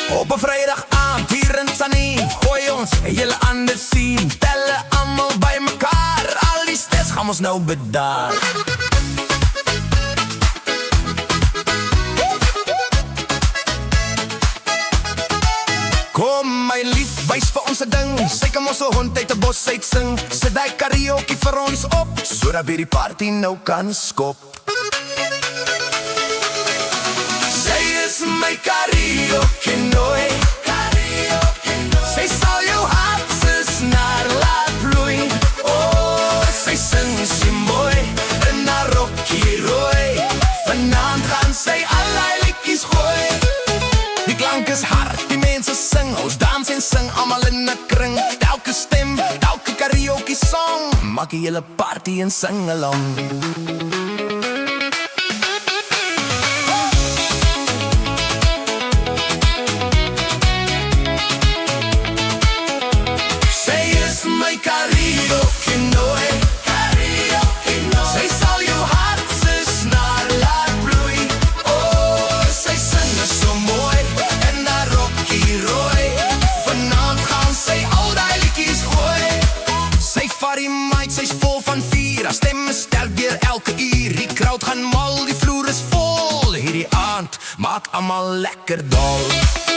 Op 'n Vrydag-aand hier in Tannie gooi ons 'n hele ander sien. Telle almal by mekaar, al die stres gaan ons nou bedaar. Kom my lief, wys vir ons 'n ding. Sy kan ons 'n hond uit 'n bos uit sing. Sit die karaoke vir ons op, sodat by die party nou kan skop. Sy is my karaoke nooi. Sy sal jou hart se snaar laat bloei. Oh, sy sing so mooi in haar rokkie rooi. Vanaand gaan sy allerlei liedjies gooi. Die klank is hard, die mense sing. Ons dans en sing almal in 'n kring. Elke stem, elke karaoke song maak die hele party en sing along. My karaoke nooi. Sy sal jou hart se snaar laat bloei. Oh, sy sing so mooi en haar rokkie rooi. Vanaand gaan sy al die liedjies gooi. Sy vat die mic, sy's vol van vuur. Haar stem is sterk deur elke uur. Die crowd gaan mal, die vloer is vol. Hierdie aand maak almal lekker dol.